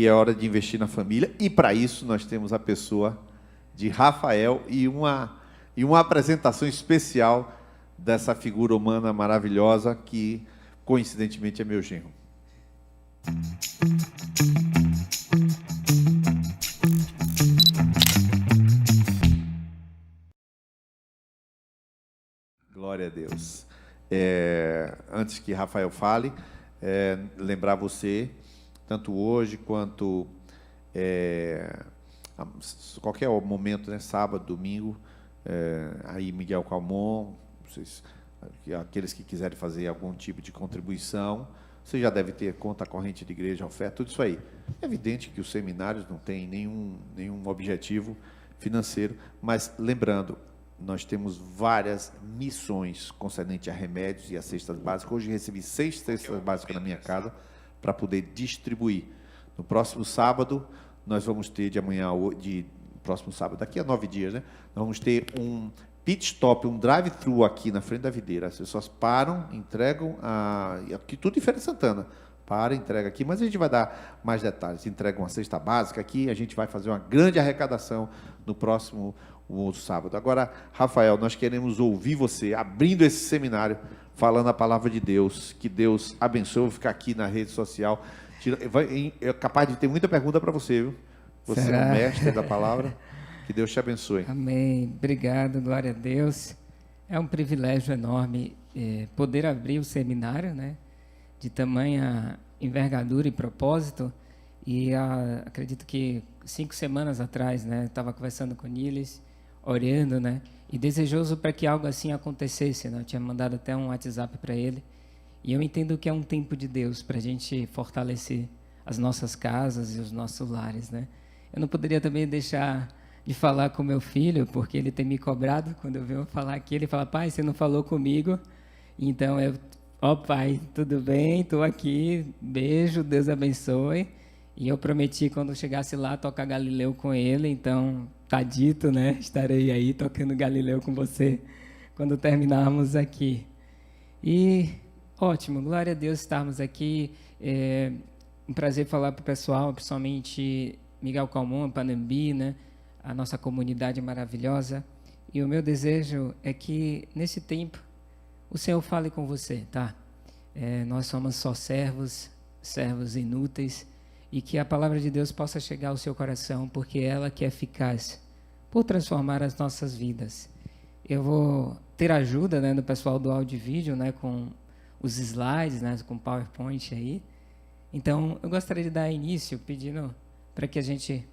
que é hora de investir na família, e para isso nós temos a pessoa de Rafael e uma apresentação especial dessa figura humana maravilhosa que, coincidentemente, é meu genro. Glória a Deus. Antes que Rafael fale, lembrar você, tanto hoje quanto qualquer momento, né, sábado, domingo, aí Miguel Calmon, aqueles que quiserem fazer algum tipo de contribuição, você já deve ter conta corrente de igreja, oferta, tudo isso aí. É evidente que os seminários não têm nenhum objetivo financeiro, mas lembrando, nós temos várias missões concernentes a remédios e a cestas básicas. Hoje recebi 6 cestas básicas na minha casa para poder distribuir. No próximo sábado, nós vamos ter, próximo sábado, daqui a 9 dias, né? Nós vamos ter um pit stop, um drive-thru aqui na frente da videira. As pessoas param, entregam, aqui tudo em Feira de Santana. Para, entrega aqui, mas a gente vai dar mais detalhes. Entrega uma cesta básica aqui, a gente vai fazer uma grande arrecadação no próximo sábado. Agora, Rafael, nós queremos ouvir você abrindo esse seminário, falando a palavra de Deus. Que Deus abençoe. Vou ficar aqui na rede social. É capaz de ter muita pergunta para você, viu? Você é o mestre da palavra. Que Deus te abençoe. Amém. Obrigado, glória a Deus. É um privilégio enorme poder abrir o seminário, né? De tamanha envergadura e propósito. E acredito que 5 semanas atrás, né? Estava conversando com o Niles, orando, né? E desejoso para que algo assim acontecesse, né? Eu tinha mandado até um WhatsApp para ele. E eu entendo que é um tempo de Deus para a gente fortalecer as nossas casas e os nossos lares, né? Eu não poderia também deixar de falar com meu filho, porque ele tem me cobrado quando eu venho falar aqui. Ele fala: pai, você não falou comigo? Então pai, tudo bem? Estou aqui. Beijo, Deus abençoe. E eu prometi, quando chegasse lá, tocar Galileu com ele. Então, tá dito, né? Estarei aí tocando Galileu com você quando terminarmos aqui. E ótimo, glória a Deus estarmos aqui. É um prazer falar para o pessoal, principalmente Miguel Calmon, Panambi, né? A nossa comunidade maravilhosa. E o meu desejo é que, nesse tempo, o Senhor fale com você, tá? Nós somos só servos inúteis, e que a palavra de Deus possa chegar ao seu coração, porque ela que é eficaz por transformar as nossas vidas. Eu vou ter ajuda, né, do pessoal do áudio e vídeo, né, com os slides, né, com o PowerPoint aí. Então, eu gostaria de dar início pedindo para que a gente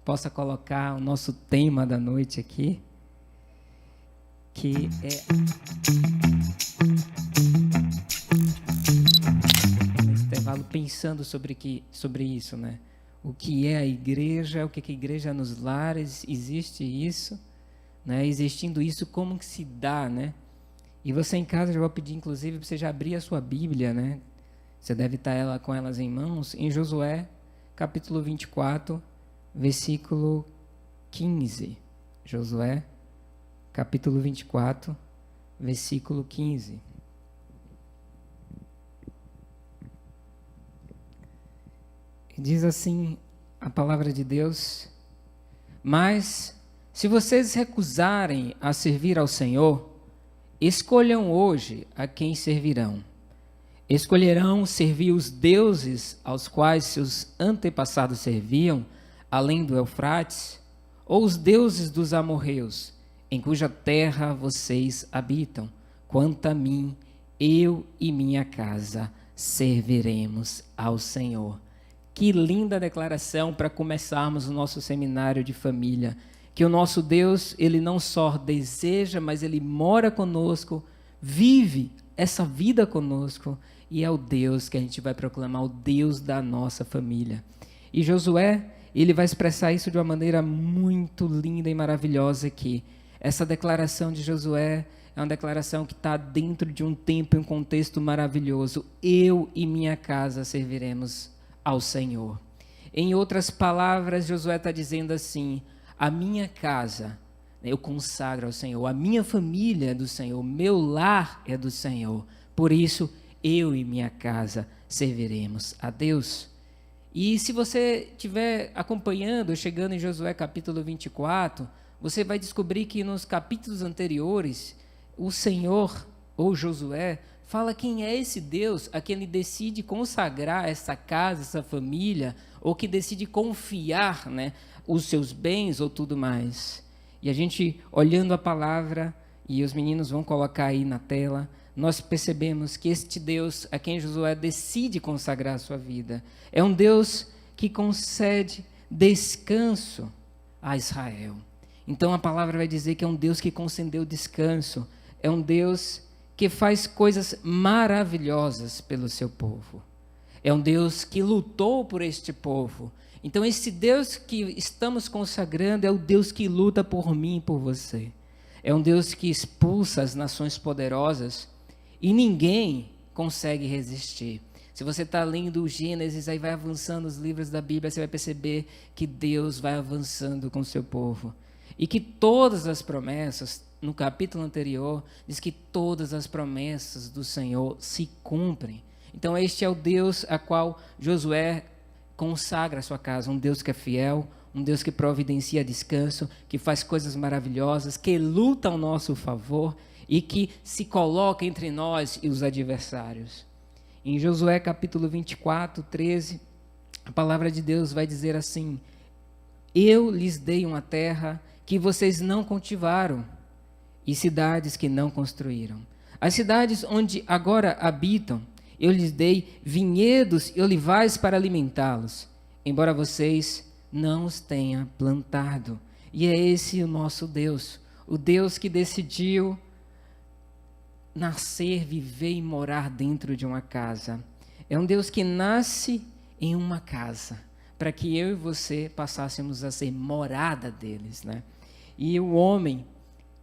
possa colocar o nosso tema da noite aqui, que é intervalo pensando sobre isso, né? O que é a igreja, o que é a igreja nos lares, existe isso, né? Existindo isso, como que se dá, né? E você em casa, eu vou pedir inclusive para você já abrir a sua Bíblia, né? Você deve estar com elas em mãos, em Josué, capítulo 24, versículo 15. Josué, capítulo 24, versículo 15. Diz assim a palavra de Deus: mas se vocês recusarem a servir ao Senhor, escolham hoje a quem servirão. Escolherão servir os deuses aos quais seus antepassados serviam, além do Eufrates, ou os deuses dos amorreus, em cuja terra vocês habitam? Quanto a mim, eu e minha casa serviremos ao Senhor. Que linda declaração para começarmos o nosso seminário de família. Que o nosso Deus, Ele não só deseja, mas Ele mora conosco, vive essa vida conosco, e é o Deus que a gente vai proclamar, o Deus da nossa família. E Josué, ele vai expressar isso de uma maneira muito linda e maravilhosa aqui. Essa declaração de Josué é uma declaração que está dentro de um tempo e um contexto maravilhoso. Eu e minha casa serviremos ao Senhor. Em outras palavras, Josué está dizendo assim: a minha casa eu consagro ao Senhor, a minha família é do Senhor, meu lar é do Senhor, por isso eu e minha casa serviremos a Deus. E se você estiver acompanhando, chegando em Josué capítulo 24, você vai descobrir que nos capítulos anteriores, o Senhor, ou Josué, fala quem é esse Deus a quem ele decide consagrar essa casa, essa família, ou que decide confiar, né, os seus bens ou tudo mais. E a gente, olhando a palavra, e os meninos vão colocar aí na tela, nós percebemos que este Deus a quem Josué decide consagrar a sua vida é um Deus que concede descanso a Israel. Então a palavra vai dizer que é um Deus que concedeu descanso, é um Deus que faz coisas maravilhosas pelo seu povo. É um Deus que lutou por este povo. Então esse Deus que estamos consagrando é o Deus que luta por mim e por você. É um Deus que expulsa as nações poderosas e ninguém consegue resistir. Se você está lendo o Gênesis, aí vai avançando os livros da Bíblia, você vai perceber que Deus vai avançando com o seu povo. E que todas as promessas, no capítulo anterior, diz que todas as promessas do Senhor se cumprem. Então este é o Deus a qual Josué consagra a sua casa, um Deus que é fiel, um Deus que providencia descanso, que faz coisas maravilhosas, que luta ao nosso favor e que se coloca entre nós e os adversários. Em Josué capítulo 24, 13, a palavra de Deus vai dizer assim: eu lhes dei uma terra que vocês não cultivaram e cidades que não construíram. As cidades onde agora habitam, eu lhes dei vinhedos e olivais para alimentá-los, embora vocês não os tenham plantado. E é esse o nosso Deus, o Deus que decidiu nascer, viver e morar dentro de uma casa. É um Deus que nasce em uma casa, para que eu e você passássemos a ser morada deles, né? E o homem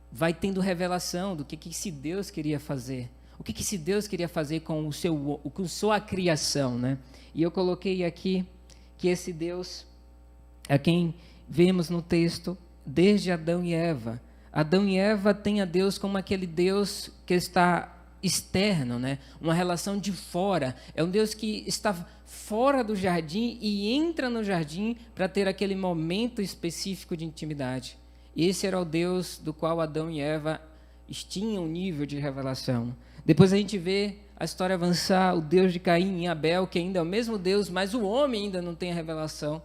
vai tendo revelação do que esse Deus queria fazer. O que esse Deus queria fazer com com sua criação, né? E eu coloquei aqui que esse Deus é quem vemos no texto desde Adão e Eva. Adão e Eva têm a Deus como aquele Deus que está externo, né? Uma relação de fora. É um Deus que está fora do jardim e entra no jardim para ter aquele momento específico de intimidade. Esse era o Deus do qual Adão e Eva tinham um nível de revelação. Depois a gente vê a história avançar, o Deus de Caim e Abel, que ainda é o mesmo Deus, mas o homem ainda não tem a revelação.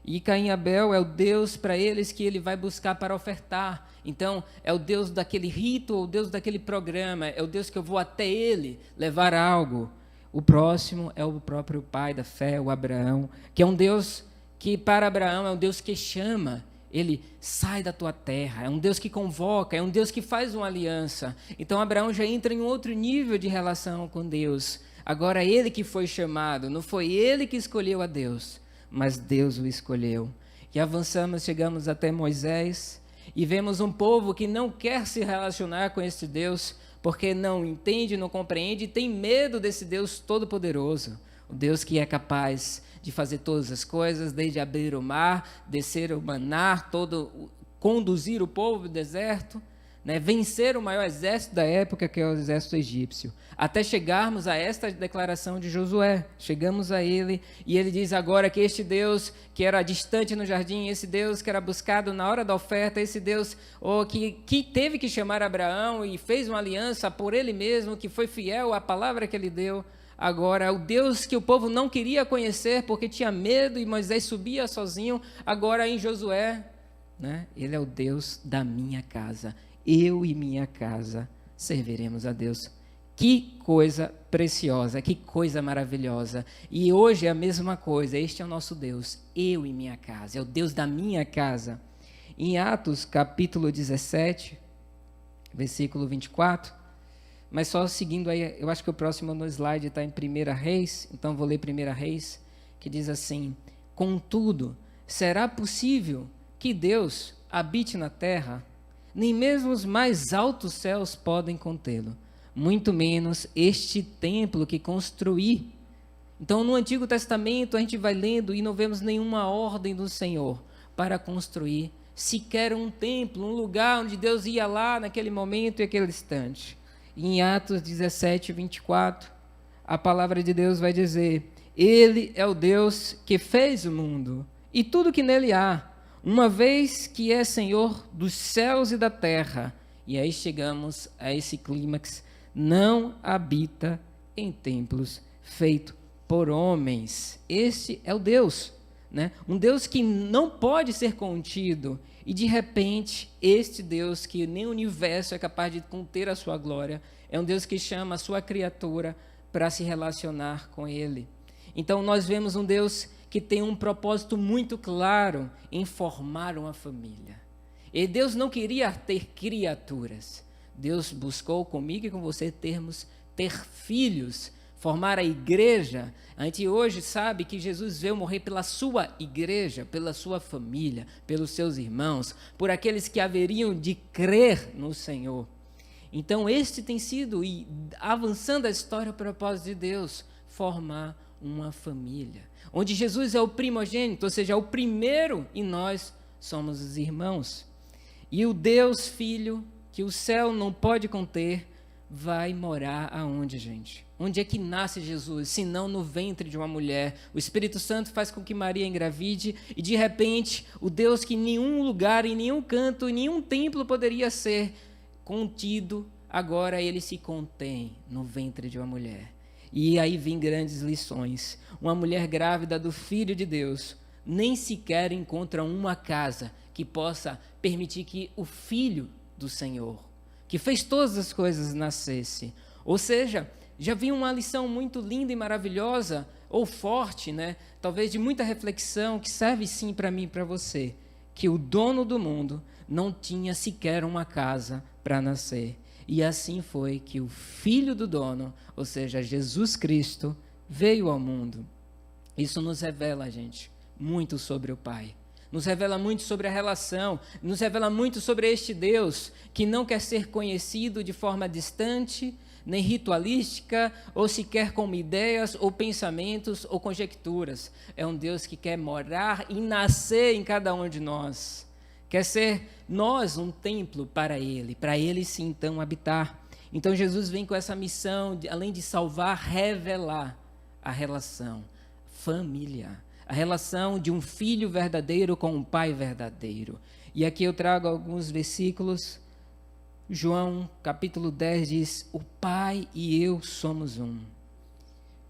E Caim e Abel é o Deus para eles que ele vai buscar para ofertar. Então, é o Deus daquele rito, ou o Deus daquele programa, é o Deus que eu vou até ele levar algo. O próximo é o próprio pai da fé, o Abraão, que é um Deus que para Abraão é um Deus que chama. Ele sai da tua terra, é um Deus que convoca, é um Deus que faz uma aliança. Então Abraão já entra em um outro nível de relação com Deus. Agora ele que foi chamado, não foi ele que escolheu a Deus, mas Deus o escolheu. E avançamos, chegamos até Moisés e vemos um povo que não quer se relacionar com esse Deus, porque não entende, não compreende e tem medo desse Deus todo-poderoso. O Deus que é capaz de fazer todas as coisas, desde abrir o mar, descer o maná, conduzir o povo do deserto, né, vencer o maior exército da época, que é o exército egípcio, até chegarmos a esta declaração de Josué. Chegamos a ele, e ele diz agora que este Deus que era distante no jardim, esse Deus que era buscado na hora da oferta, esse Deus que teve que chamar Abraão e fez uma aliança por ele mesmo, que foi fiel à palavra que ele deu. Agora, o Deus que o povo não queria conhecer porque tinha medo e Moisés subia sozinho, agora em Josué, né, ele é o Deus da minha casa. Eu e minha casa serviremos a Deus. Que coisa preciosa, que coisa maravilhosa. E hoje é a mesma coisa, este é o nosso Deus, eu e minha casa, é o Deus da minha casa. Em Atos capítulo 17, versículo 24, mas só seguindo aí, eu acho que o próximo no slide está em 1 Reis, então vou ler 1 Reis, que diz assim: contudo, será possível que Deus habite na terra? Nem mesmo os mais altos céus podem contê-lo, muito menos este templo que construí. Então, no Antigo Testamento, a gente vai lendo e não vemos nenhuma ordem do Senhor para construir sequer um templo, um lugar onde Deus ia lá naquele momento e aquele instante. Em Atos 17, 24, a palavra de Deus vai dizer: Ele é o Deus que fez o mundo e tudo que nele há, uma vez que é Senhor dos céus e da terra. E aí chegamos a esse clímax: não habita em templos feitos por homens. Este é o Deus, né? Um Deus que não pode ser contido. E de repente, este Deus que nem o universo é capaz de conter a sua glória, é um Deus que chama a sua criatura para se relacionar com ele. Então nós vemos um Deus que tem um propósito muito claro em formar uma família. E Deus não queria ter criaturas. Deus buscou comigo e com você ter filhos, formar a igreja. A gente hoje sabe que Jesus veio morrer pela sua igreja, pela sua família, pelos seus irmãos, por aqueles que haveriam de crer no Senhor. Então este tem sido, e avançando a história, o propósito de Deus, formar uma família, onde Jesus é o primogênito, ou seja, é o primeiro, e nós somos os irmãos. E o Deus Filho, que o céu não pode conter, vai morar aonde, gente? Onde é que nasce Jesus, se não no ventre de uma mulher? O Espírito Santo faz com que Maria engravide, e de repente, o Deus que em nenhum lugar, em nenhum canto, em nenhum templo poderia ser contido, agora ele se contém no ventre de uma mulher. E aí vem grandes lições. Uma mulher grávida do Filho de Deus nem sequer encontra uma casa que possa permitir que o Filho do Senhor, que fez todas as coisas, nascesse. Ou seja, já vinha uma lição muito linda e maravilhosa, ou forte, né? Talvez de muita reflexão, que serve sim para mim e para você, que o dono do mundo não tinha sequer uma casa para nascer. E assim foi que o Filho do dono, ou seja, Jesus Cristo, veio ao mundo. Isso nos revela, gente, muito sobre o Pai. Nos revela muito sobre a relação, nos revela muito sobre este Deus que não quer ser conhecido de forma distante, nem ritualística, ou sequer como ideias, ou pensamentos, ou conjecturas. É um Deus que quer morar e nascer em cada um de nós. Quer ser nós um templo para Ele sim, então, habitar. Então, Jesus vem com essa missão, além de salvar, revelar a relação familiar, a relação de um filho verdadeiro com um pai verdadeiro. E aqui eu trago alguns versículos. João, capítulo 10, diz: o Pai e eu somos um.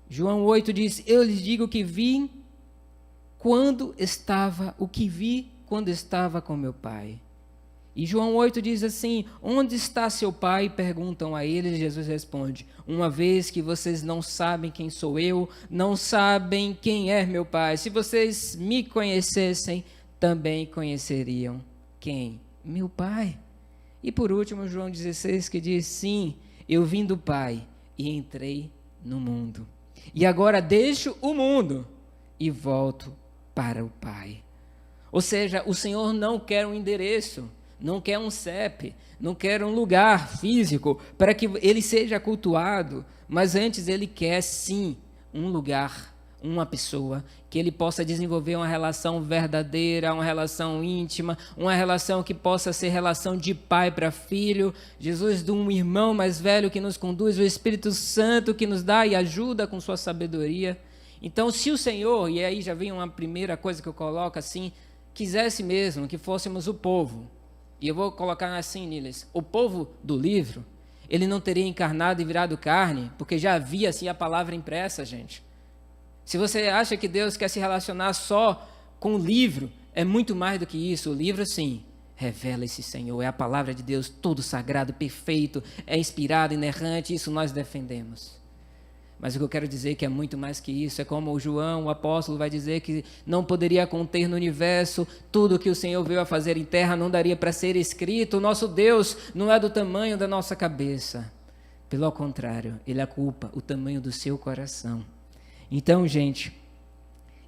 João 8 diz: eu lhes digo que vi quando estava com meu Pai. E João 8 diz assim: onde está seu pai? Perguntam a ele, e Jesus responde: uma vez que vocês não sabem quem sou eu, não sabem quem é meu pai. Se vocês me conhecessem, também conheceriam quem? Meu pai. E por último, João 16, que diz: sim, eu vim do Pai e entrei no mundo. E agora deixo o mundo e volto para o Pai. Ou seja, o Senhor não quer um endereço, não quer um CEP, não quer um lugar físico para que ele seja cultuado, mas antes ele quer sim um lugar, uma pessoa, que ele possa desenvolver uma relação verdadeira, uma relação íntima, uma relação que possa ser relação de pai para filho, Jesus de um irmão mais velho que nos conduz, o Espírito Santo que nos dá e ajuda com sua sabedoria. Então, se o Senhor, e aí já vem uma primeira coisa que eu coloco assim, quisesse mesmo que fôssemos o povo, e eu vou colocar assim, Niles, o povo do livro, ele não teria encarnado e virado carne, porque já havia assim a palavra impressa, gente. Se você acha que Deus quer se relacionar só com o livro, é muito mais do que isso. O livro, sim, revela esse Senhor, é a palavra de Deus, todo sagrado, perfeito, é inspirado, inerrante, isso nós defendemos. Mas o que eu quero dizer é que é muito mais que isso. É como o João, o apóstolo, vai dizer que não poderia conter no universo tudo o que o Senhor veio a fazer em terra, não daria para ser escrito. O nosso Deus não é do tamanho da nossa cabeça. Pelo contrário, Ele ocupa o tamanho do seu coração. Então, gente,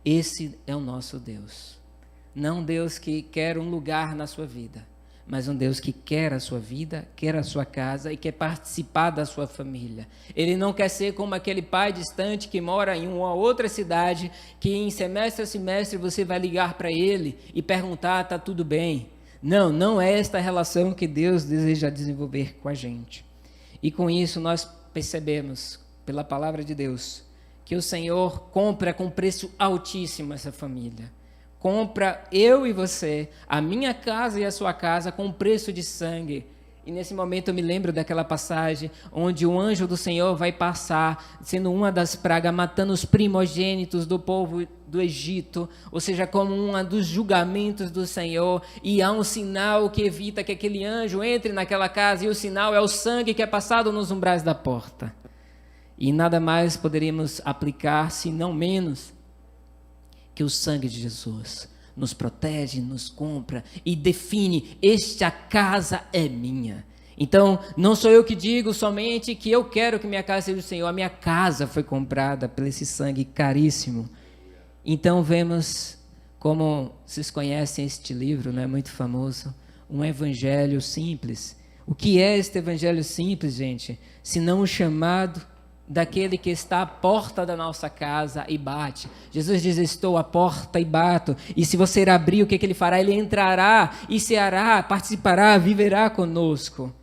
esse é o nosso Deus. Não um Deus que quer um lugar na sua vida, mas um Deus que quer a sua vida, quer a sua casa e quer participar da sua família. Ele não quer ser como aquele pai distante que mora em uma outra cidade, que em semestre a semestre você vai ligar para ele e perguntar, está tudo bem? Não, não é esta a relação que Deus deseja desenvolver com a gente. E com isso nós percebemos, pela palavra de Deus, que que o Senhor compra com preço altíssimo essa família. Compra eu e você, a minha casa e a sua casa, com preço de sangue. E nesse momento eu me lembro daquela passagem onde o anjo do Senhor vai passar, sendo uma das pragas, matando os primogênitos do povo do Egito, ou seja, como um dos julgamentos do Senhor, e há um sinal que evita que aquele anjo entre naquela casa, e o sinal é o sangue que é passado nos umbrais da porta. E nada mais poderíamos aplicar, se não menos, que o sangue de Jesus nos protege, nos compra e define: esta casa é minha. Então, não sou eu que digo somente que eu quero que minha casa seja do Senhor, a minha casa foi comprada por esse sangue caríssimo. Então, vemos, como vocês conhecem este livro, não é muito famoso, um evangelho simples. O que é este evangelho simples, gente? Senão o chamado daquele que está à porta da nossa casa e bate. Jesus diz: estou à porta e bato. E se você abrir, o que ele fará? Ele entrará e ceará, participará, viverá conosco.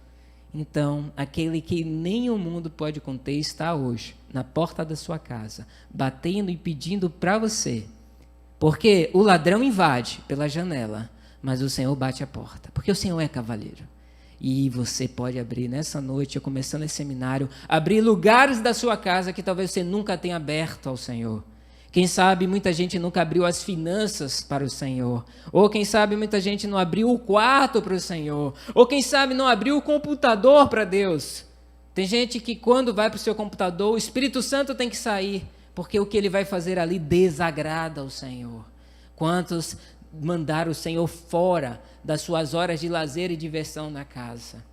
Então, aquele que nem o mundo pode conter está hoje na porta da sua casa, batendo e pedindo para você. Porque o ladrão invade pela janela, mas o Senhor bate a porta, porque o Senhor é cavalheiro. E você pode abrir nessa noite, eu começando esse seminário, abrir lugares da sua casa que talvez você nunca tenha aberto ao Senhor. Quem sabe muita gente nunca abriu as finanças para o Senhor. Ou quem sabe muita gente não abriu o quarto para o Senhor. Ou quem sabe não abriu o computador para Deus. Tem gente que quando vai para o seu computador, o Espírito Santo tem que sair, porque o que ele vai fazer ali desagrada ao Senhor. Quantos mandaram o Senhor fora das suas horas de lazer e diversão na casa?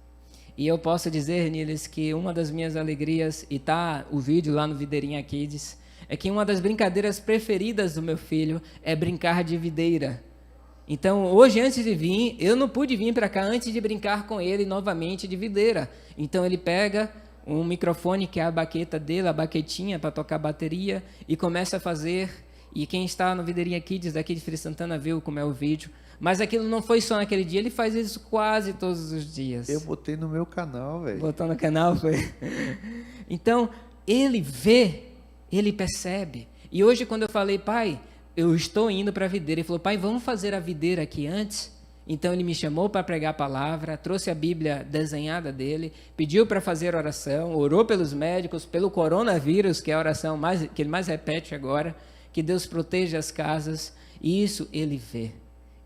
E eu posso dizer, Niles, que uma das minhas alegrias, e tá o vídeo lá no Videirinha Kids, é que uma das brincadeiras preferidas do meu filho é brincar de videira. Então, hoje, antes de vir, eu não pude vir para cá antes de brincar com ele novamente de videira. Então, ele pega um microfone, que é a baqueta dele, a baquetinha para tocar bateria, e começa a fazer. E quem está no Videirinha Kids daqui de Feira Santana viu como é o vídeo. Mas aquilo não foi só naquele dia, ele faz isso quase todos os dias. Eu botei no meu canal, velho. Botou no canal, foi? Então, ele vê, ele percebe. E hoje, quando eu falei: pai, eu estou indo para a videira, ele falou: pai, vamos fazer a videira aqui antes? Então, ele me chamou para pregar a palavra, trouxe a Bíblia desenhada dele, pediu para fazer oração, orou pelos médicos, pelo coronavírus, que é a oração que ele mais repete agora, que Deus proteja as casas. E isso ele vê.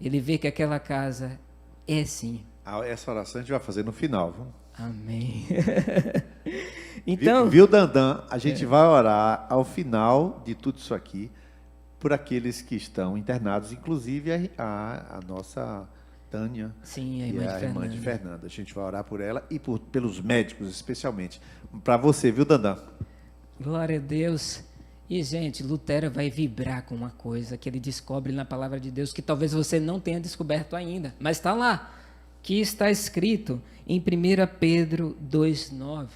Ele vê que aquela casa é sim. Essa oração a gente vai fazer no final, viu? Amém. Então, viu, Dandan? A gente vai orar ao final de tudo isso aqui por aqueles que estão internados, inclusive a nossa Tânia. Sim, a irmã de Fernanda. A gente vai orar por ela e pelos médicos, especialmente. Para você, viu, Dandan? Glória a Deus. E, gente, Lutero vai vibrar com uma coisa que ele descobre na palavra de Deus, que talvez você não tenha descoberto ainda, mas está lá, que está escrito em 1 Pedro 2,9.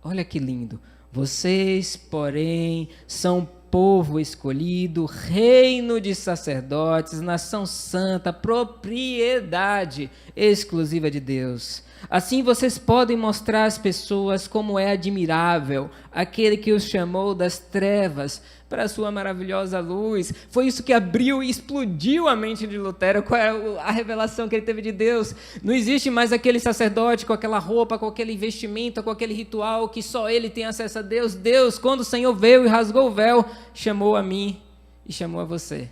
Olha que lindo. Vocês, porém, são povo escolhido, reino de sacerdotes, nação santa, propriedade exclusiva de Deus. Assim vocês podem mostrar às pessoas como é admirável aquele que os chamou das trevas para a sua maravilhosa luz. Foi isso que abriu e explodiu a mente de Lutero. Qual é a revelação que ele teve de Deus? Não existe mais aquele sacerdote com aquela roupa, com aquele vestimento, com aquele ritual que só ele tem acesso a Deus. Deus, quando o Senhor veio e rasgou o véu, chamou a mim e chamou a você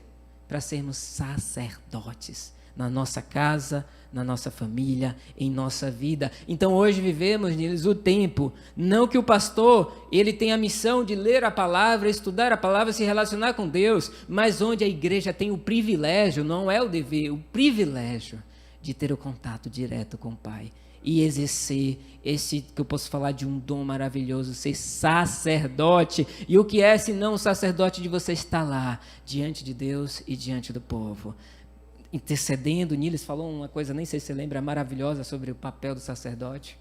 para sermos sacerdotes na nossa casa, na nossa família, em nossa vida. Então hoje vivemos, Niles, o tempo, não que o pastor, ele tem a missão de ler a palavra, estudar a palavra, se relacionar com Deus, mas onde a igreja tem o privilégio, não é o dever, o privilégio de ter o contato direto com o Pai e exercer esse, que eu posso falar de um dom maravilhoso, ser sacerdote. E o que é senão o sacerdote de você estar lá, diante de Deus e diante do povo, intercedendo. Niles falou uma coisa, nem sei se você lembra, maravilhosa sobre o papel do sacerdote.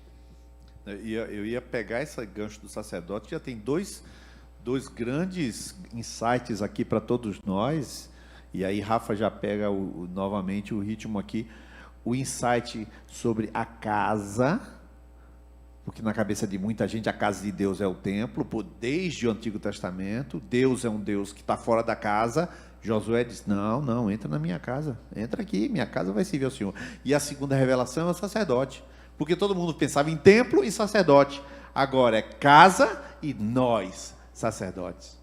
Eu ia pegar esse gancho do sacerdote, já tem dois grandes insights aqui para todos nós, e aí Rafa já pega novamente o ritmo aqui, o insight sobre a casa, porque na cabeça de muita gente a casa de Deus é o templo, desde o Antigo Testamento. Deus é um Deus que está fora da casa. Josué diz, não, entra na minha casa, entra aqui, minha casa vai servir ao Senhor. E a segunda revelação é o sacerdote, porque todo mundo pensava em templo e sacerdote, agora é casa e nós, sacerdotes.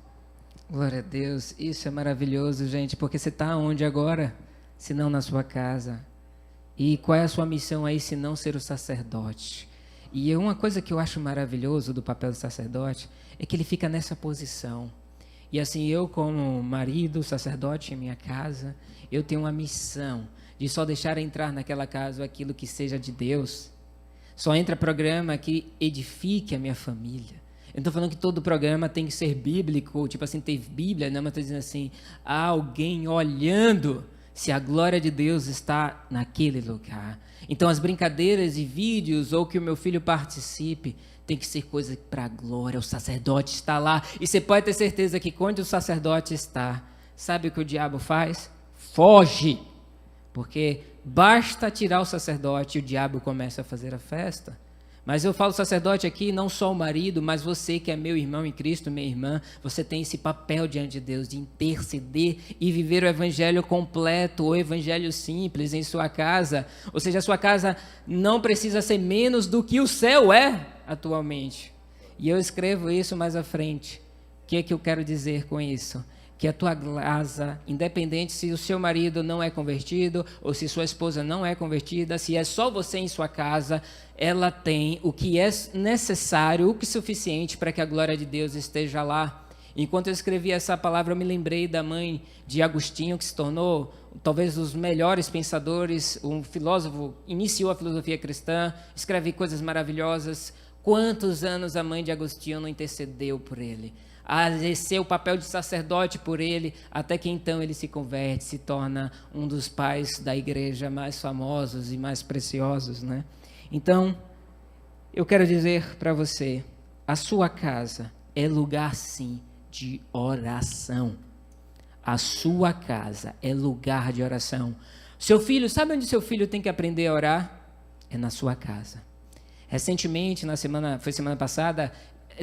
Glória a Deus, isso é maravilhoso, gente, porque você está onde agora? Se não na sua casa. E qual é a sua missão aí, se não ser o sacerdote? E uma coisa que eu acho maravilhoso do papel do sacerdote é que ele fica nessa posição. E assim, eu como marido, sacerdote em minha casa, eu tenho uma missão de só deixar entrar naquela casa aquilo que seja de Deus. Só entra programa que edifique a minha família. Eu não estou falando que todo programa tem que ser bíblico, tipo assim, ter Bíblia, não, mas estou dizendo assim, há alguém olhando se a glória de Deus está naquele lugar. Então as brincadeiras e vídeos, ou que o meu filho participe, tem que ser coisa para a glória, o sacerdote está lá. E você pode ter certeza que quando o sacerdote está, sabe o que o diabo faz? Foge! Porque basta tirar o sacerdote e o diabo começa a fazer a festa. Mas eu falo sacerdote aqui, não só o marido, mas você que é meu irmão em Cristo, minha irmã, você tem esse papel diante de Deus de interceder e viver o evangelho completo, o evangelho simples em sua casa. Ou seja, a sua casa não precisa ser menos do que o céu é atualmente. E eu escrevo isso mais à frente. O que é que eu quero dizer com isso? Que a tua casa, independente se o seu marido não é convertido ou se sua esposa não é convertida, se é só você em sua casa, ela tem o que é necessário, o que é suficiente para que a glória de Deus esteja lá. Enquanto eu escrevi essa palavra, eu me lembrei da mãe de Agostinho, que se tornou talvez um dos melhores pensadores, um filósofo, iniciou a filosofia cristã, escreve coisas maravilhosas. Quantos anos a mãe de Agostinho não intercedeu por ele? A exercer o papel de sacerdote por ele, até que então ele se converte, se torna um dos pais da igreja mais famosos e mais preciosos, né? Então, eu quero dizer para você, a sua casa é lugar, sim, de oração. A sua casa é lugar de oração. Seu filho, sabe onde seu filho tem que aprender a orar? É na sua casa. Recentemente, foi semana passada,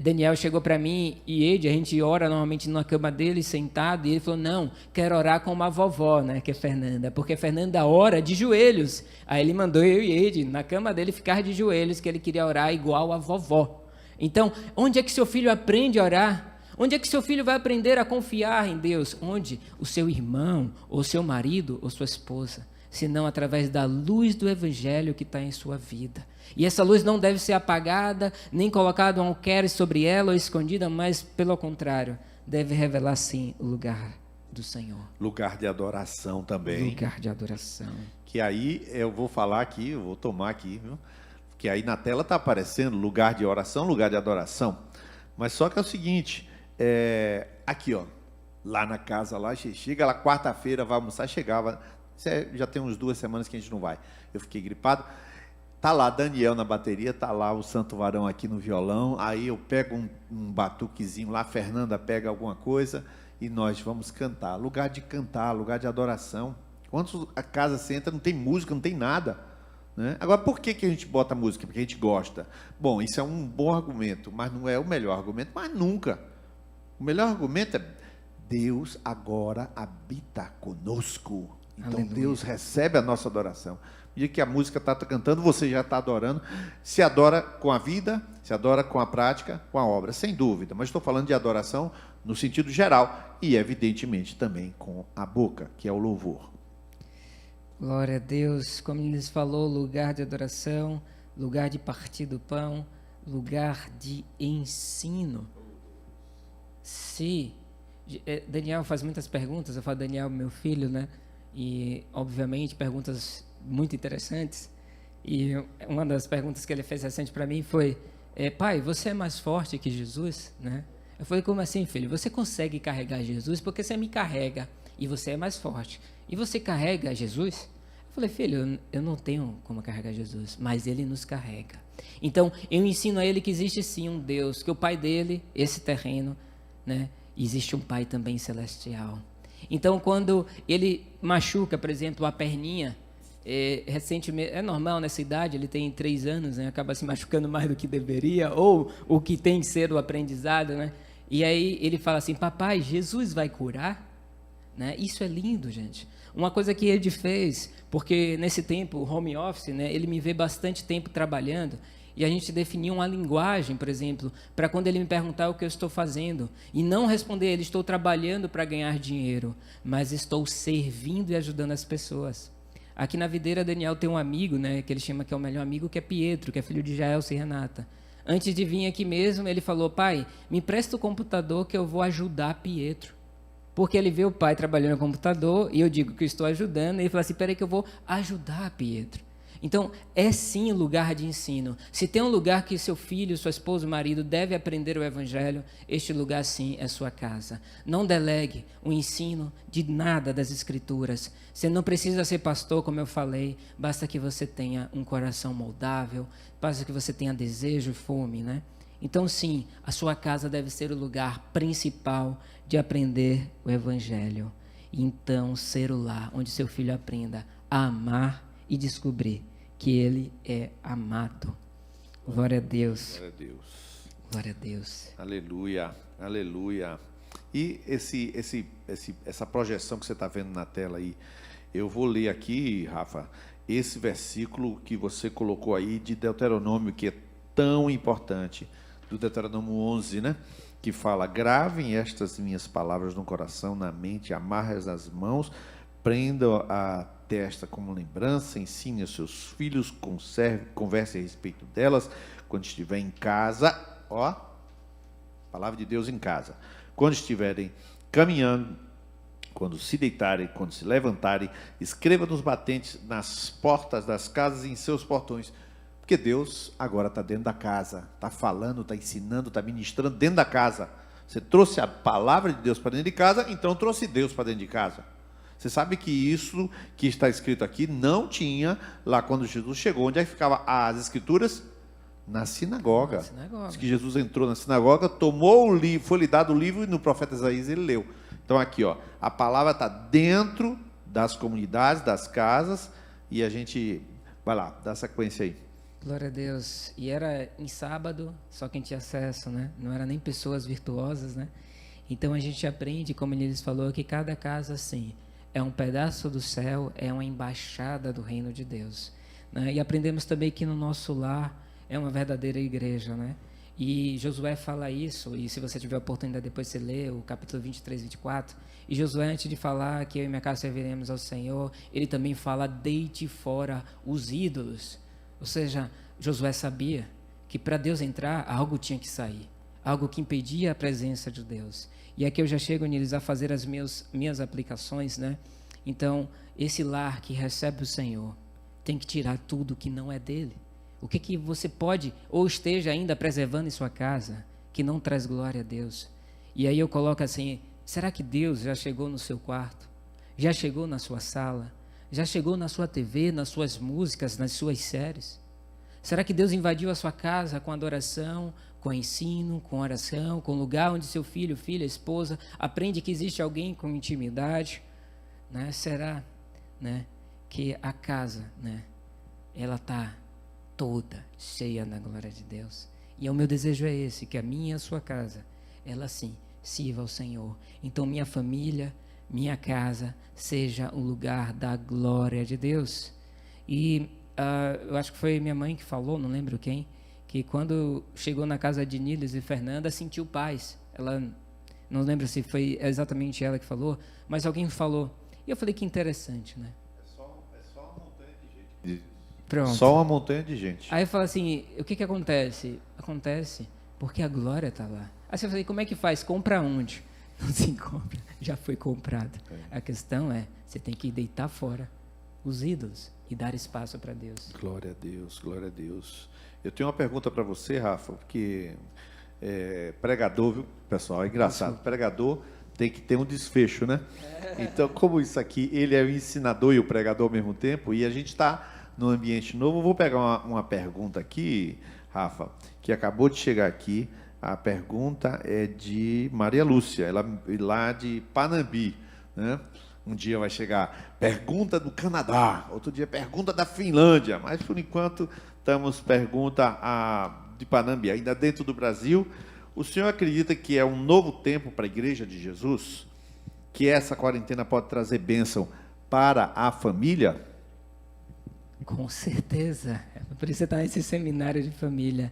Daniel chegou para mim e Ed, a gente ora normalmente na cama dele, sentado, e ele falou, não, quero orar com uma vovó, né, que é Fernanda, porque Fernanda ora de joelhos. Aí ele mandou eu e Ed na cama dele ficar de joelhos, que ele queria orar igual a vovó. Então, onde é que seu filho aprende a orar? Onde é que seu filho vai aprender a confiar em Deus? Onde? O seu irmão, ou seu marido, ou sua esposa, senão através da luz do evangelho que está em sua vida. E essa luz não deve ser apagada, nem colocado um alqueire sobre ela ou escondida, mas, pelo contrário, deve revelar, sim, o lugar do Senhor. Lugar de adoração também. Lugar de adoração. Que aí, eu vou falar aqui, eu vou tomar aqui, viu? Que aí na tela está aparecendo lugar de oração, lugar de adoração. Mas só que é o seguinte, aqui, ó, lá na casa, lá, chega lá quarta-feira, vai almoçar, chegava, já tem uns 2 semanas que a gente não vai. Eu fiquei gripado. Tá lá Daniel na bateria, tá lá o Santo Varão aqui no violão, aí eu pego um batuquezinho lá, a Fernanda pega alguma coisa e nós vamos cantar. Lugar de cantar, lugar de adoração. Quando a casa você entra, não tem música, não tem nada, né? Agora, por que a gente bota música? Porque a gente gosta. Bom, isso é um bom argumento, mas não é o melhor argumento, mas nunca. O melhor argumento é Deus agora habita conosco. Então, aleluia. Deus recebe a nossa adoração. No dia que a música está cantando, você já está adorando. Se adora com a vida, se adora com a prática, com a obra, sem dúvida. Mas estou falando de adoração no sentido geral e, evidentemente, também com a boca, que é o louvor. Glória a Deus. Como eles falou, lugar de adoração, lugar de partir do pão, lugar de ensino. Se Daniel faz muitas perguntas, eu falo Daniel, meu filho, né? E, obviamente, perguntas muito interessantes. E uma das perguntas que ele fez recente para mim foi, pai, você é mais forte que Jesus, né? Eu falei, como assim, filho? Você consegue carregar Jesus porque você me carrega e você é mais forte. E você carrega Jesus? Eu falei, filho, eu não tenho como carregar Jesus, mas ele nos carrega. Então, eu ensino a ele que existe sim um Deus, que o pai dele, esse terreno, né? Existe um pai também celestial. Então, quando ele machuca, por exemplo, a perninha, recentemente, é normal nessa idade, ele tem 3 anos, né? Acaba se machucando mais do que deveria, ou o que tem que ser o aprendizado, né? E aí ele fala assim, papai, Jesus vai curar? Né? Isso é lindo, gente. Uma coisa que ele fez, porque nesse tempo, o home office, né, ele me vê bastante tempo trabalhando, e a gente definiu uma linguagem, por exemplo, para quando ele me perguntar o que eu estou fazendo, e não responder ele, estou trabalhando para ganhar dinheiro, mas estou servindo e ajudando as pessoas. Aqui na Videira, Daniel tem um amigo, né, que ele chama que é o melhor amigo, que é Pietro, que é filho de Jaelson e Renata. Antes de vir aqui mesmo, ele falou, pai, me empresta o computador que eu vou ajudar Pietro. Porque ele vê o pai trabalhando no computador, e eu digo que eu estou ajudando, e ele fala assim, peraí que eu vou ajudar Pietro. Então, é sim lugar de ensino. Se tem um lugar que seu filho, sua esposa, o marido deve aprender o Evangelho, este lugar sim é sua casa. Não delegue o ensino de nada das Escrituras. Você não precisa ser pastor, como eu falei, basta que você tenha um coração moldável, basta que você tenha desejo e fome, né? Então, sim, a sua casa deve ser o lugar principal de aprender o Evangelho. Então, ser o lar onde seu filho aprenda a amar e descobrir que ele é amado. Glória a Deus. Glória a Deus. Glória a Deus. Aleluia, aleluia. E essa projeção que você está vendo na tela aí, eu vou ler aqui, Rafa, esse versículo que você colocou aí de Deuteronômio, que é tão importante, do Deuteronômio 11, né? Que fala, gravem estas minhas palavras no coração, na mente, amarre-as nas mãos, prendam a testa como lembrança, ensine aos seus filhos, converse a respeito delas, quando estiver em casa, ó, palavra de Deus em casa, quando estiverem caminhando, quando se deitarem, quando se levantarem, escreva nos batentes, nas portas das casas e em seus portões, porque Deus agora está dentro da casa, está falando, está ensinando, está ministrando dentro da casa. Você trouxe a palavra de Deus para dentro de casa, então trouxe Deus para dentro de casa. Você sabe que isso que está escrito aqui não tinha lá quando Jesus chegou. Onde é que ficavam as escrituras? Na sinagoga. Diz que Jesus entrou na sinagoga, tomou o livro, foi lhe dado o livro e no profeta Isaías ele leu. Então aqui, ó, a palavra está dentro das comunidades, das casas, e a gente vai lá, dá sequência aí. Glória a Deus. E era em sábado, só quem tinha acesso, né? Não era nem pessoas virtuosas, né? Então a gente aprende, como eles falou, que cada casa, sim, é um pedaço do céu, é uma embaixada do reino de Deus, né? E aprendemos também que no nosso lar é uma verdadeira igreja, né? E Josué fala isso, e se você tiver a oportunidade depois você lê o capítulo 23, 24, e Josué, antes de falar que eu e minha casa serviremos ao Senhor, ele também fala, deite fora os ídolos. Ou seja, Josué sabia que para Deus entrar, algo tinha que sair, algo que impedia a presença de Deus. E aqui eu já chego neles a fazer as minhas aplicações, né? Então, esse lar que recebe o Senhor tem que tirar tudo que não é dele. O que você pode, ou esteja ainda preservando em sua casa, que não traz glória a Deus. E aí eu coloco assim, será que Deus já chegou no seu quarto? Já chegou na sua sala? Já chegou na sua TV, nas suas músicas, nas suas séries? Será que Deus invadiu a sua casa com adoração, com ensino, com oração, com lugar onde seu filho, filha, esposa aprende que existe alguém com intimidade, né? Será, né, que a casa, né, ela está toda cheia da glória de Deus? E o meu desejo é esse, que a minha e a sua casa, ela sim, sirva ao Senhor. Então minha família, minha casa, seja um lugar da glória de Deus. E eu acho que foi minha mãe que falou, não lembro quem, que quando chegou na casa de Niles e Fernanda, sentiu paz. Ela, não lembro se foi exatamente ela que falou, mas alguém falou. E eu falei, que interessante, né? É só uma montanha de gente. Pronto. Só uma montanha de gente. Aí eu falo assim, o que acontece? Acontece porque a glória está lá. Aí você fala, como é que faz? Compra onde? Não se compra, já foi comprado. A questão é, você tem que deitar fora os ídolos e dar espaço para Deus. Glória a Deus, glória a Deus. Eu tenho uma pergunta para você, Rafa, porque pregador, viu, pessoal? É engraçado. Pregador tem que ter um desfecho, né? Então, como isso aqui, ele é o ensinador e o pregador ao mesmo tempo, e a gente está num ambiente novo, eu vou pegar uma pergunta aqui, Rafa, que acabou de chegar aqui. A pergunta é de Maria Lúcia, ela lá de Panambi, né? Um dia vai chegar pergunta do Canadá, outro dia pergunta da Finlândia, mas por enquanto estamos pergunta de Panambi, ainda dentro do Brasil. O senhor acredita que é um novo tempo para a Igreja de Jesus? Que essa quarentena pode trazer bênção para a família? Com certeza. Por isso você está nesse seminário de família.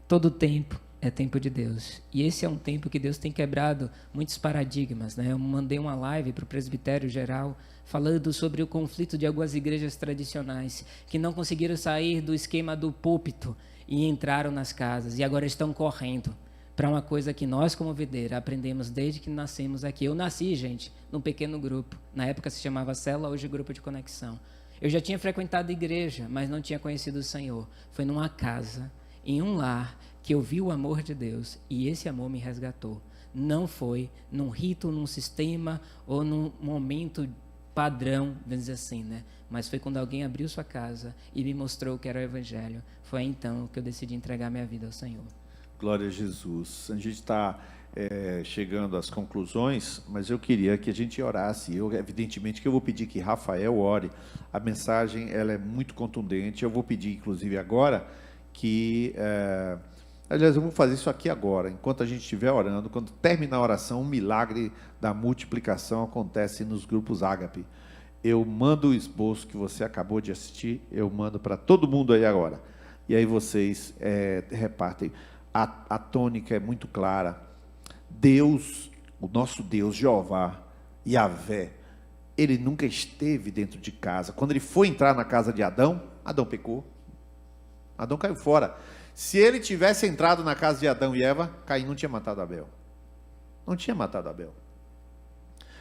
Todo tempo é tempo de Deus. E esse é um tempo que Deus tem quebrado muitos paradigmas, né? Eu mandei uma live para o presbitério geral falando sobre o conflito de algumas igrejas tradicionais que não conseguiram sair do esquema do púlpito e entraram nas casas e agora estão correndo para uma coisa que nós, como videira, aprendemos desde que nascemos aqui. Eu nasci, gente, num pequeno grupo. Na época se chamava Célula, hoje Grupo de Conexão. Eu já tinha frequentado a igreja, mas não tinha conhecido o Senhor. Foi numa casa, em um lar, que eu vi o amor de Deus e esse amor me resgatou. Não foi num rito, num sistema ou num momento padrão, vamos dizer assim, né? Mas foi quando alguém abriu sua casa e me mostrou que era o Evangelho. Foi então que eu decidi entregar minha vida ao Senhor. Glória a Jesus. A gente está chegando às conclusões, mas eu queria que a gente orasse. Evidentemente que eu vou pedir que Rafael ore. A mensagem ela é muito contundente. Eu vou pedir, inclusive, agora que... aliás, eu vou fazer isso aqui agora, enquanto a gente estiver orando. Quando terminar a oração, o milagre da multiplicação acontece nos grupos Ágape. Eu mando o esboço que você acabou de assistir, eu mando para todo mundo aí agora. E aí vocês repartem. A tônica é muito clara. Deus, o nosso Deus, Jeová, Yahvé, ele nunca esteve dentro de casa. Quando ele foi entrar na casa de Adão, Adão pecou. Adão caiu fora. Se ele tivesse entrado na casa de Adão e Eva, Caim não tinha matado Abel. Não tinha matado Abel.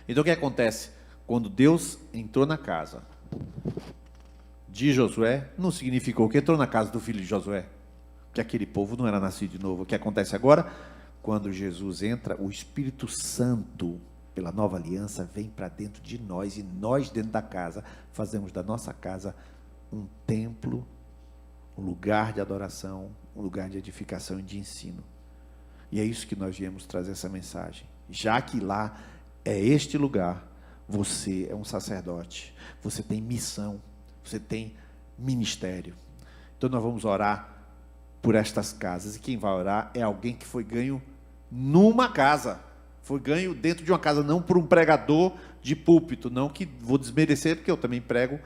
Então o que acontece? Quando Deus entrou na casa de Josué, não significou que entrou na casa do filho de Josué, que aquele povo não era nascido de novo. O que acontece agora? Quando Jesus entra, o Espírito Santo, pela nova aliança, vem para dentro de nós, e nós dentro da casa, fazemos da nossa casa um templo, um lugar de adoração, um lugar de edificação e de ensino. E é isso que nós viemos trazer essa mensagem. Já que lá é este lugar, você é um sacerdote, você tem missão, você tem ministério. Então nós vamos orar por estas casas, e quem vai orar é alguém que foi ganho numa casa, foi ganho dentro de uma casa, não por um pregador de púlpito, não que vou desmerecer, porque eu também prego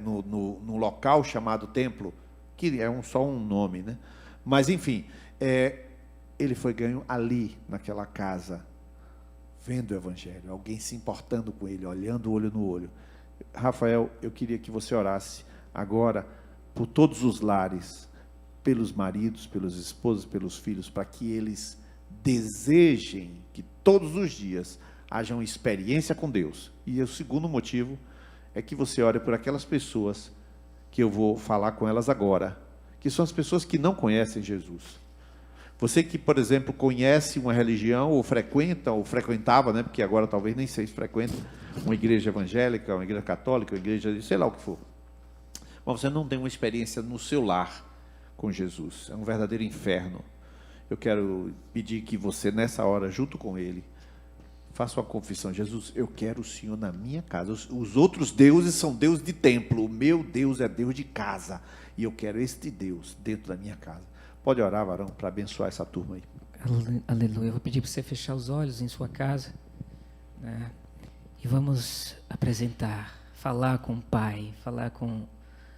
no local chamado templo, que é só um nome, né? Mas enfim, ele foi ganho ali, naquela casa, vendo o Evangelho, alguém se importando com ele, olhando olho no olho. Rafael, eu queria que você orasse agora por todos os lares, pelos maridos, pelos esposos, pelos filhos, para que eles desejem que todos os dias haja uma experiência com Deus. E o segundo motivo é que você ore por aquelas pessoas que eu vou falar com elas agora, que são as pessoas que não conhecem Jesus. Você que, por exemplo, conhece uma religião, ou frequenta, ou frequentava, né, porque agora talvez nem sei se frequenta, uma igreja evangélica, uma igreja católica, uma igreja, sei lá o que for. Mas você não tem uma experiência no seu lar com Jesus. É um verdadeiro inferno. Eu quero pedir que você, nessa hora, junto com ele, faça uma confissão. Jesus, eu quero o Senhor na minha casa. Os outros deuses são Deus de templo. O meu Deus é Deus de casa. E eu quero este Deus dentro da minha casa. Pode orar, varão, para abençoar essa turma aí. Aleluia. Eu vou pedir para você fechar os olhos em sua casa, né? E vamos apresentar, falar com o Pai, falar com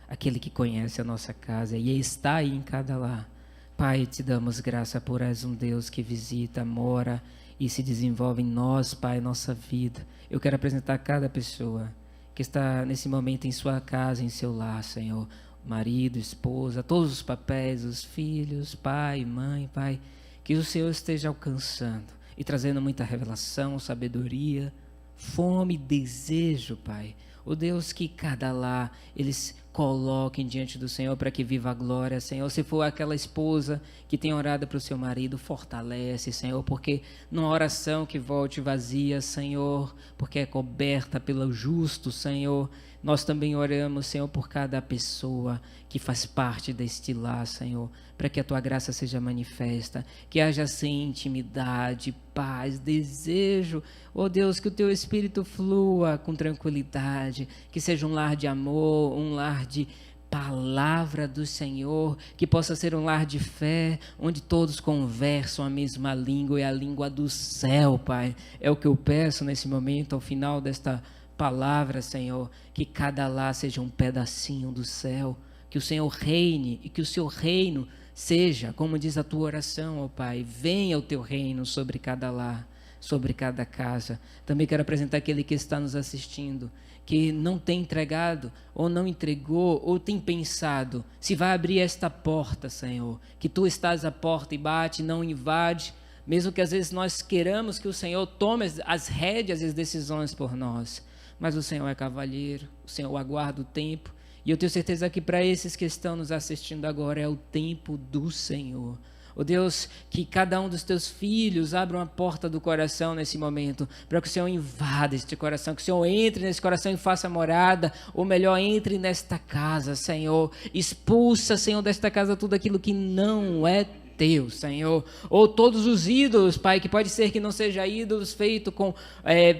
aquele que conhece a nossa casa e está aí em cada lar. Pai, te damos graça por és um Deus que visita, mora e se desenvolve em nós, Pai, nossa vida. Eu quero apresentar cada pessoa que está nesse momento em sua casa, em seu lar, Senhor. Marido, esposa, todos os papéis, os filhos, pai, mãe, Pai. Que o Senhor esteja alcançando e trazendo muita revelação, sabedoria, fome, desejo, Pai. O Deus que cada lar eles coloquem diante do Senhor para que viva a glória, Senhor. Se for aquela esposa que tem orado para o seu marido, fortalece, Senhor, porque numa oração que volte vazia, Senhor, porque é coberta pelo justo, Senhor, Nós também oramos, Senhor, por cada pessoa que faz parte deste lar, Senhor, para que a Tua graça seja manifesta, que haja assim intimidade, paz, desejo, ó Deus, que o Teu Espírito flua com tranquilidade, que seja um lar de amor, um lar de palavra do Senhor, que possa ser um lar de fé, onde todos conversam a mesma língua, e a língua do céu, Pai. É o que eu peço nesse momento, ao final desta palavra, Senhor, que cada lar seja um pedacinho do céu, que o Senhor reine e que o Seu reino seja, como diz a Tua oração, ó Pai, venha o Teu reino sobre cada lar, sobre cada casa. Também quero apresentar aquele que está nos assistindo, que não tem entregado, ou não entregou, ou tem pensado, se vai abrir esta porta, Senhor, que Tu estás à porta e bate, não invade, mesmo que às vezes nós queiramos que o Senhor tome as rédeas e as decisões por nós, mas o Senhor é cavalheiro, o Senhor aguarda o tempo, e eu tenho certeza que para esses que estão nos assistindo agora é o tempo do Senhor. Ó Deus, que cada um dos Teus filhos abra uma porta do coração nesse momento, para que o Senhor invada este coração, que o Senhor entre nesse coração e faça morada, ou melhor, entre nesta casa, Senhor. Expulsa, Senhor, desta casa tudo aquilo que não é Teu, Senhor, ou todos os ídolos, Pai, que pode ser que não sejam ídolos feitos com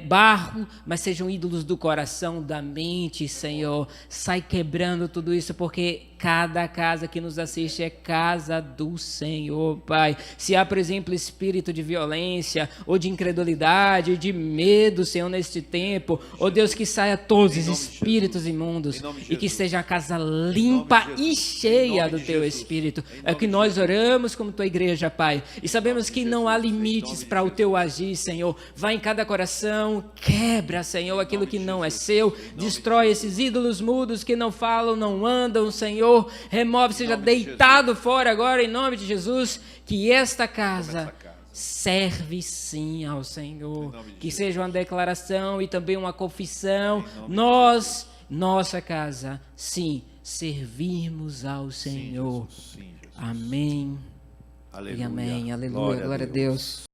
barro, mas sejam ídolos do coração, da mente, Senhor. Sai quebrando tudo isso, porque cada casa que nos assiste é casa do Senhor, Pai. Se há, por exemplo, espírito de violência, ou de incredulidade, de medo, Senhor, neste tempo, ó Deus, que saia todos os espíritos imundos, e que seja a casa limpa e cheia do Teu Espírito. É o que nós oramos como Tua igreja, Pai, e sabemos que não há limites para o Teu agir, Senhor. Vai em cada coração, quebra, Senhor, aquilo que não é seu, destrói esses ídolos mudos que não falam, não andam, Senhor. Remove, seja deitado fora agora, em nome de Jesus, que esta casa serve sim ao Senhor, que seja uma declaração e também uma confissão. Nós, nossa casa, sim, servimos ao Senhor. Amém. Aleluia. E amém, aleluia, glória a Deus.